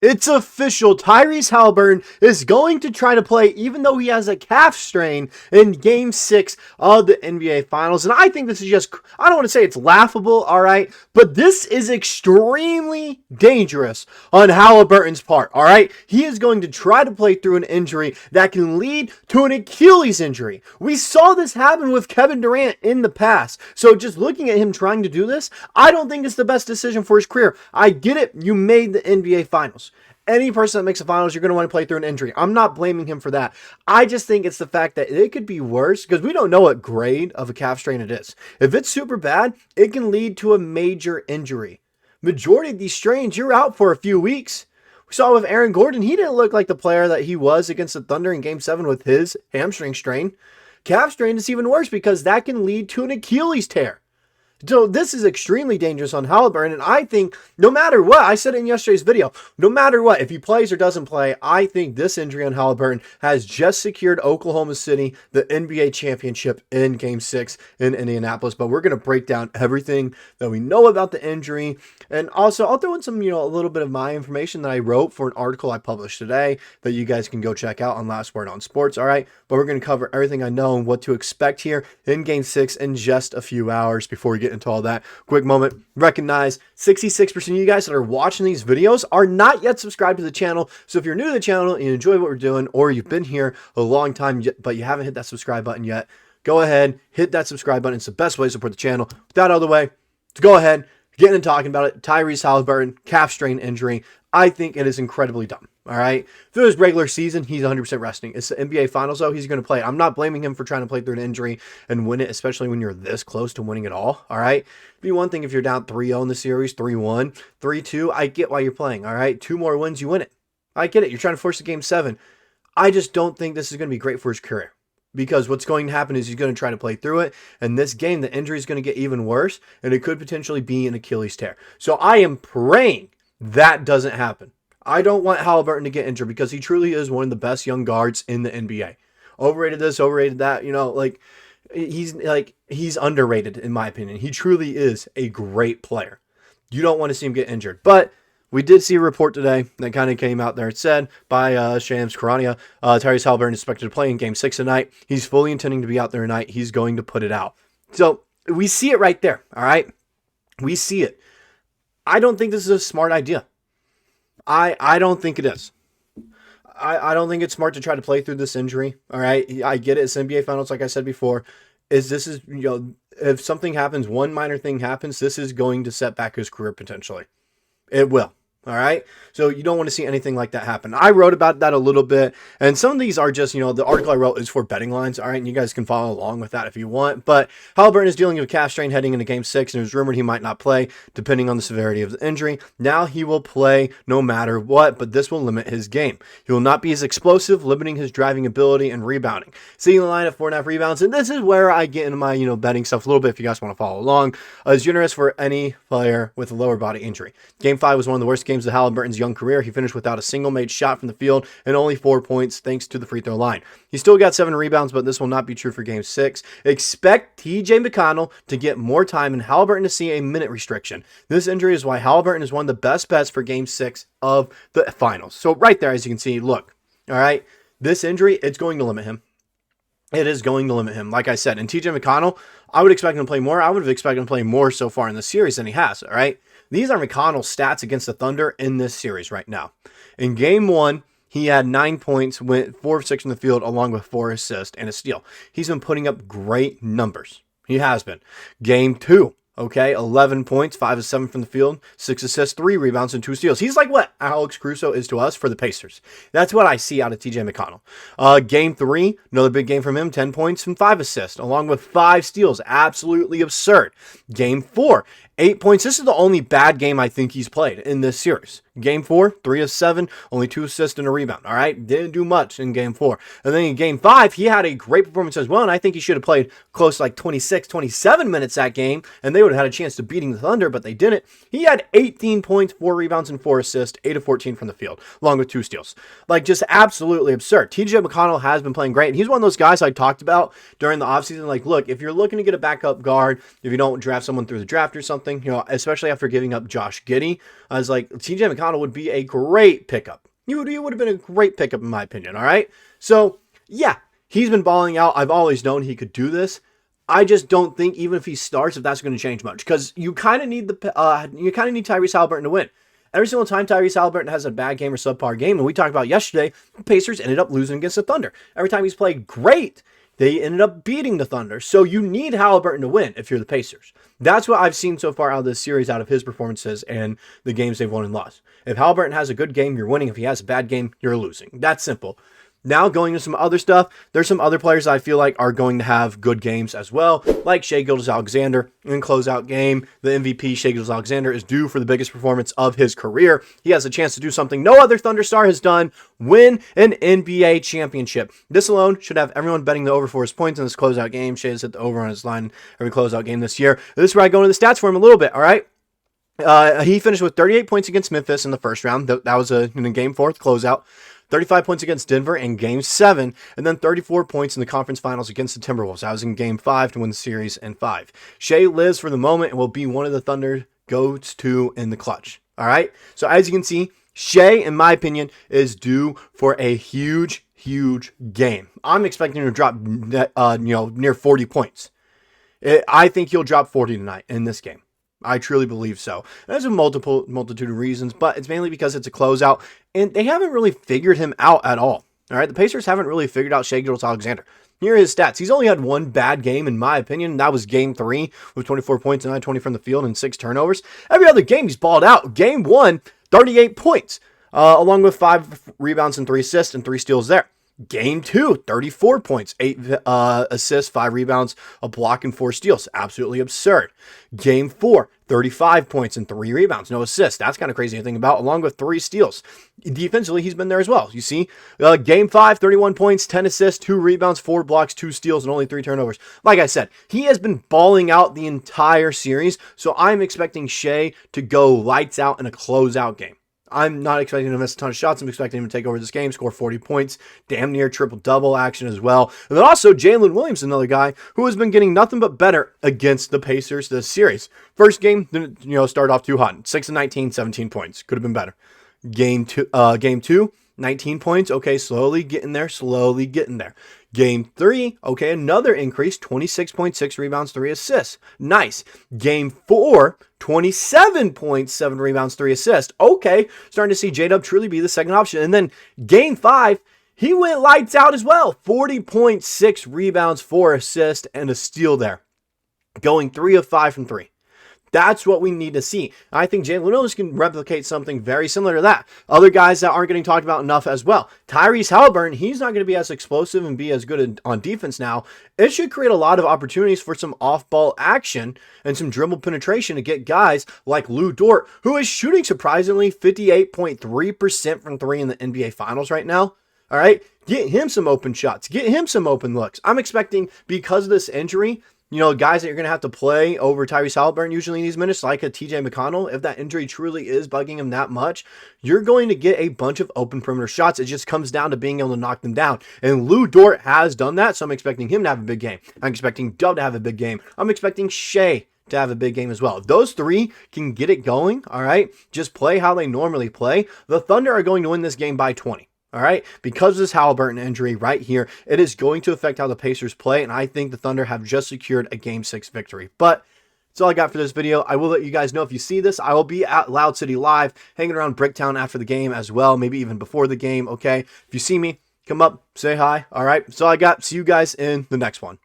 It's official. Tyrese Haliburton is going to try to play even though he has a calf strain in Game 6 of the NBA Finals. And I think this is just, I don't want to say it's laughable, all right? But this is extremely dangerous on Haliburton's part, all right? He is going to try to play through an injury that can lead to an Achilles injury. We saw this happen with Kevin Durant in the past. So just looking at him trying to do this, I don't think it's the best decision for his career. I get it. You made the NBA Finals. Any person that makes the finals, you're going to want to play through an injury. I'm not blaming him for that. I just think it's the fact that it could be worse because we don't know what grade of a calf strain it is. If it's super bad, it can lead to a major injury. Majority of these strains, you're out for a few weeks. We saw with Aaron Gordon, he didn't look like the player that he was against the Thunder in Game 7 with his hamstring strain. Calf strain is even worse because that can lead to an Achilles tear. So this is extremely dangerous on Haliburton, and I think no matter what, I said it in yesterday's video, no matter what, if he plays or doesn't play, I think this injury on Haliburton has just secured Oklahoma City the NBA championship in Game 6 in Indianapolis. But we're going to break down everything that we know about the injury, and also I'll throw in some, a little bit of my information that I wrote for an article I published today that you guys can go check out on Last Word on Sports, all right? But we're going to cover everything I know and what to expect here in Game 6 in just a few hours before we get into all that. Quick moment, recognize 66% of you guys that are watching these videos are not yet subscribed to the channel. So if you're new to the channel and you enjoy what we're doing, or you've been here a long time but you haven't hit that subscribe button yet, go ahead, hit that subscribe button. It's the best way to support the channel. With that out of the way, to go ahead, getting and talking about it. Tyrese Haliburton, calf strain injury. I think it is incredibly dumb. All right. Through his regular season, he's 100% resting. It's the NBA Finals, though. He's going to play. I'm not blaming him for trying to play through an injury and win it, especially when you're this close to winning it all. All right. It'd be one thing if you're down 3-0 in the series, 3-1, 3-2. I get why you're playing. All right. 2 more wins, you win it. I get it. You're trying to force a Game 7. I just don't think this is going to be great for his career. Because what's going to happen is he's going to try to play through it. And this game, the injury is going to get even worse. And it could potentially be an Achilles tear. So I am praying that doesn't happen. I don't want Haliburton to get injured because he truly is one of the best young guards in the NBA. Overrated this, overrated that, he's underrated in my opinion. He truly is a great player. You don't want to see him get injured. But we did see a report today that kind of came out there. It said by Shams Charania, Tyrese Haliburton is expected to play in Game 6 tonight. He's fully intending to be out there tonight. He's going to put it out. So we see it right there, all right? We see it. I don't think this is a smart idea. I don't think it is. I don't think it's smart to try to play through this injury. All right. I get it. It's NBA Finals, like I said before. If something happens, one minor thing happens, this is going to set back his career potentially. It will. All right. So you don't want to see anything like that happen. I wrote about that a little bit. And some of these are just, the article I wrote is for betting lines. All right. And you guys can follow along with that if you want. But Haliburton is dealing with a calf strain heading into Game 6. And it was rumored he might not play depending on the severity of the injury. Now he will play no matter what, but this will limit his game. He will not be as explosive, limiting his driving ability and rebounding. Seeing the line at 4.5 rebounds. And this is where I get into my, betting stuff a little bit if you guys want to follow along. Is generous for any player with a lower body injury. Game 5 was one of the worst games of Haliburton's young career. He finished without a single made shot from the field and only 4 points thanks to the free throw line. He still got 7 rebounds, but this will not be true for Game 6. Expect TJ McConnell to get more time and Haliburton to see a minute restriction. This injury is why Haliburton is one of the best bets for Game 6 of the finals. So right there, as you can see, look, all right, this injury, it's going to limit him. It is going to limit him, like I said. And TJ McConnell, I would expect him to play more. I would have expected him to play more so far in the series than he has, all right? These are McConnell's stats against the Thunder in this series right now. In Game 1, he had 9 points, went 4 of 6 from the field, along with 4 assists and a steal. He's been putting up great numbers. He has been. Game 2, okay, 11 points, 5 of 7 from the field, 6 assists, 3 rebounds, and 2 steals. He's like what Alex Caruso is to us for the Pacers. That's what I see out of TJ McConnell. Game 3, another big game from him, 10 points and 5 assists, along with 5 steals. Absolutely absurd. Game 4, 8 points. This is the only bad game I think he's played in this series. Game 4, 3 of 7, only 2 assists and a rebound. All right. Didn't do much in Game 4. And then in Game 5, he had a great performance as well. And I think he should have played close to like 26, 27 minutes that game. And they would have had a chance to beating the Thunder, but they didn't. He had 18 points, 4 rebounds, and 4 assists, 8 of 14 from the field, along with 2 steals. Like just absolutely absurd. TJ McConnell has been playing great. And he's one of those guys I talked about during the offseason. Like, look, if you're looking to get a backup guard, if you don't draft someone through the draft or something, especially after giving up Josh Giddey, I was like, TJ McConnell McConnell would be a great pickup. He would have been a great pickup in my opinion, all right? So, yeah, he's been balling out. I've always known he could do this. I just don't think even if he starts, if that's going to change much, because you kind of need Tyrese Haliburton to win. Every single time Tyrese Haliburton has a bad game or subpar game, and we talked about yesterday, the Pacers ended up losing against the Thunder. Every time he's played great, they ended up beating the Thunder. So you need Haliburton to win if you're the Pacers. That's what I've seen so far out of this series, out of his performances and the games they've won and lost. If Haliburton has a good game, you're winning. If he has a bad game, you're losing. That's simple. Now going to some other stuff, there's some other players I feel like are going to have good games as well, like Shai Gilgeous-Alexander in closeout game. The MVP, Shai Gilgeous-Alexander, is due for the biggest performance of his career. He has a chance to do something no other Thunder star has done, win an NBA championship. This alone should have everyone betting the over for his points in this closeout game. Shai has hit the over on his line every closeout game this year. This is where I go into the stats for him a little bit, all right? He finished with 38 points against Memphis in the first round. That was in a game 4 closeout. 35 points against Denver in Game 7, and then 34 points in the conference finals against the Timberwolves. That was in Game 5 to win the series in 5. Shai lives for the moment and will be one of the Thunder go-to in the clutch. All right? So as you can see, Shai, in my opinion, is due for a huge game. I'm expecting him to drop near 40 points. I think he'll drop 40 tonight in this game. I truly believe so. There's a multitude of reasons, but it's mainly because it's a closeout, and they haven't really figured him out at all. All right, the Pacers haven't really figured out Shai Gilgeous-Alexander. Here are his stats. He's only had one bad game, in my opinion, and that was Game 3 with 24 points and 20 from the field and 6 turnovers. Every other game, he's balled out. Game 1, 38 points, along with 5 rebounds and 3 assists and 3 steals there. Game 2, 34 points, 8 assists, 5 rebounds, a block, and 4 steals. Absolutely absurd. Game 4, 35 points and 3 rebounds, no assists. That's kind of crazy to think about, along with 3 steals. Defensively, he's been there as well. You see, Game 5, 31 points, 10 assists, 2 rebounds, 4 blocks, 2 steals, and only 3 turnovers. Like I said, he has been balling out the entire series, so I'm expecting Shai to go lights out in a closeout game. I'm not expecting him to miss a ton of shots. I'm expecting him to take over this game, score 40 points, damn near triple-double action as well. And then also Jalen Williams, another guy who has been getting nothing but better against the Pacers this series. First game, started off too hot. 6 of 19, 17 points. Could have been better. Game 2, 19 points. Okay, slowly getting there. Game 3, okay, another increase, 26.6 rebounds, 3 assists. Nice. Game 4, 27 points, 7 rebounds, 3 assists. Okay, starting to see J-Dub truly be the second option. And then Game 5, he went lights out as well. 40.6 rebounds, 4 assists, and a steal there. Going 3 of 5 from 3. That's what we need to see. I think Jalen Williams can replicate something very similar to that. Other guys that aren't getting talked about enough as well. Tyrese Haliburton, he's not going to be as explosive and be as good on defense now. It should create a lot of opportunities for some off-ball action and some dribble penetration to get guys like Dort, who is shooting surprisingly 58.3% from 3 in the NBA Finals right now. All right, get him some open shots. Get him some open looks. I'm expecting, because of this injury, guys that you're going to have to play over Tyrese Haliburton usually in these minutes, like a TJ McConnell, if that injury truly is bugging him that much, you're going to get a bunch of open perimeter shots. It just comes down to being able to knock them down. And Dort has done that, so I'm expecting him to have a big game. I'm expecting Dub to have a big game. I'm expecting Shai to have a big game as well. If those 3 can get it going, all right, just play how they normally play, the Thunder are going to win this game by 20. All right, because of this Haliburton injury right here, it is going to affect how the Pacers play, and I think the Thunder have just secured a Game 6 victory. But that's all I got for this video. I will let you guys know if you see this. I will be at Loud City Live, hanging around Bricktown after the game as well, maybe even before the game, okay? If you see me, come up, say hi, all right? That's all I got. See you guys in the next one.